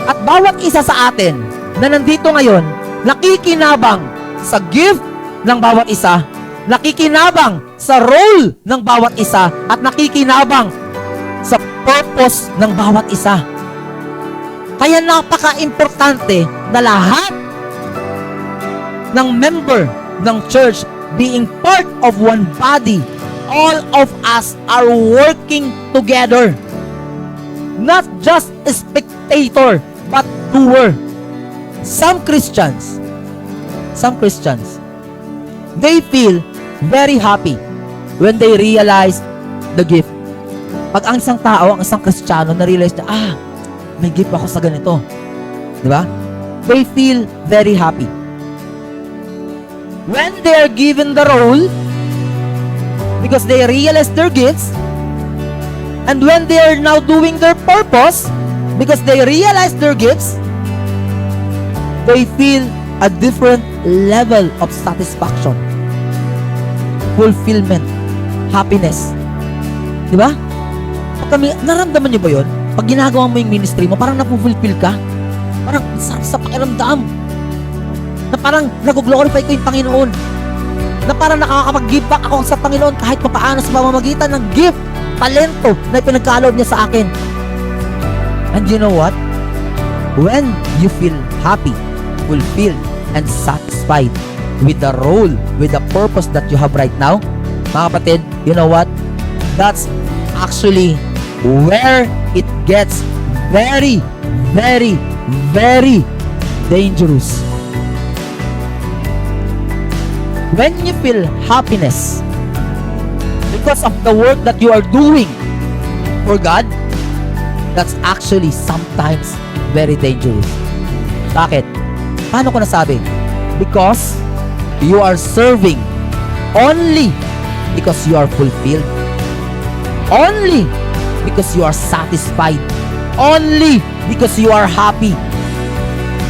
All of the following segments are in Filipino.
At bawat isa sa atin na nandito ngayon, nakikinabang sa gift ng bawat isa, nakikinabang sa role ng bawat isa, at nakikinabang sa purpose ng bawat isa. Kaya napaka-importante na lahat ng member ng church being part of one body, all of us are working together. Not just a spectator, but doer. Some Christians, they feel very happy when they realize the gift. Pag ang isang tao, ang isang Kristiyano, na-realize na, may gift ako sa ganito. Di ba? They feel very happy. When they are given the role, because they realize their gifts, and when they are now doing their purpose, because they realize their gifts, they feel a different level of satisfaction, fulfillment, happiness. Di ba? Pag kami, naramdaman niyo ba yun? Pag ginagawa mo yung ministry mo, parang napufulfill ka. Parang sa pakiramdam. Na parang nag-glorify ko yung Panginoon. Na parang nakakapag-give back ako sa Panginoon kahit papaano sa pamamagitan ng gift, talento na pinagkaloob niya sa akin. And you know what? When you feel happy, fulfilled, and satisfied with the role, with the purpose that you have right now, mga kapatid, you know what? That's actually where it gets very, very, very dangerous. When you feel happiness because of the work that you are doing for God, that's actually sometimes very dangerous. Bakit? Paano ko nasabi? Because you are serving only because you are fulfilled. Only because you are satisfied. Only because you are happy.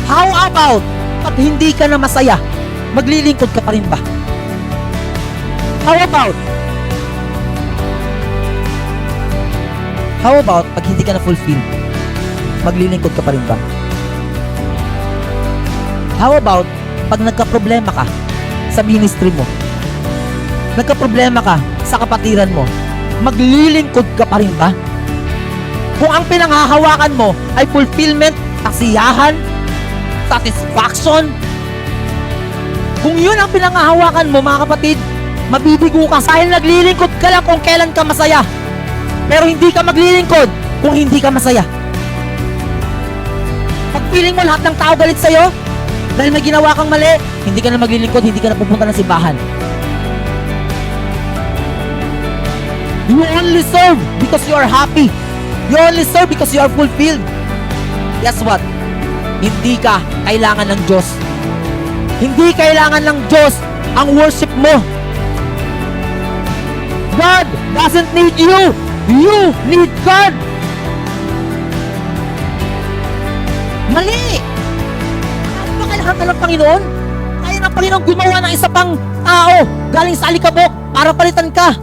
How about pag hindi ka na masaya, maglilingkod ka pa rin ba? How about pag hindi ka na fulfilled, maglilingkod ka pa rin ba? How about pag nagka-problema ka sa ministry mo, nagka-problema ka sa kapatiran mo, maglilingkod ka pa rin ba? Kung ang pinanghahawakan mo ay fulfillment, kasiyahan, satisfaction, kung yun ang pinanghahawakan mo, mga kapatid, mabibigo ka dahil naglilingkod ka lang kung kailan ka masaya. Pero hindi ka maglilingkod kung hindi ka masaya. Pag feeling mo lahat ng tao galit sa'yo dahil may ginawa kang mali, hindi ka na maglilingkod, hindi ka na pupunta ng simbahan. You only serve because you are happy. You only serve because you are fulfilled. Guess what? Hindi ka kailangan ng Diyos. Hindi kailangan ng Diyos ang worship mo. God doesn't need you. You need God. Mali. Ano ba kailangan ka ng Panginoon? Kaya ng Panginoon gumawa ng isa pang tao galing sa alikabok para palitan ka.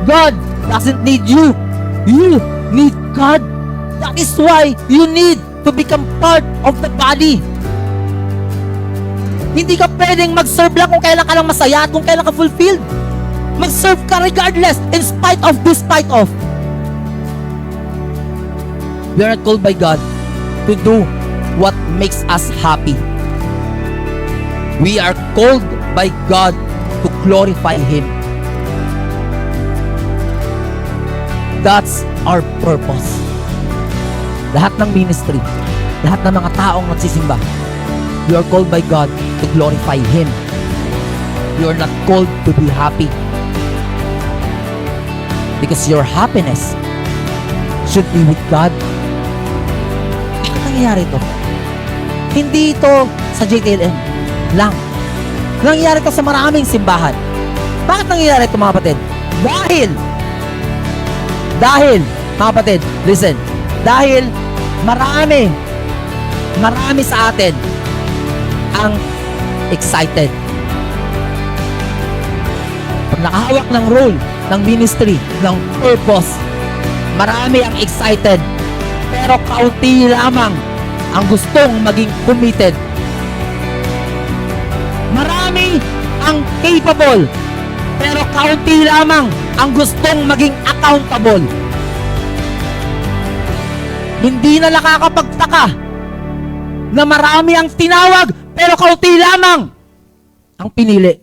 God doesn't need you. You need God. That is why you need to become part of the body. Hindi ka pwedeng mag-serve lang kung kailan ka lang masaya at kung kailan ka fulfilled. Mag-serve ka regardless, in spite of, despite of. We are not called by God to do what makes us happy. We are called by God to glorify Him. That's our purpose. Lahat ng ministry, lahat ng mga taong nagsisimba, you are called by God to glorify Him. You are not called to be happy. Because your happiness should be with God. Bakit nangyayari ito? Hindi ito sa JTLM lang. Nangyayari ito sa maraming simbahan. Bakit nangyayari ito, mga kapatid? Dahil, mga kapatid, listen, dahil marami sa atin ang excited. Pag nakahawak ng role, ng ministry, ng purpose, marami ang excited. pero kaunti lamang ang gustong maging committed. Marami ang capable, pero kaunti lamang ang gustong maging accountable. Hindi na nakakapagtaka na marami ang tinawag, pero kaunti lamang ang pinili.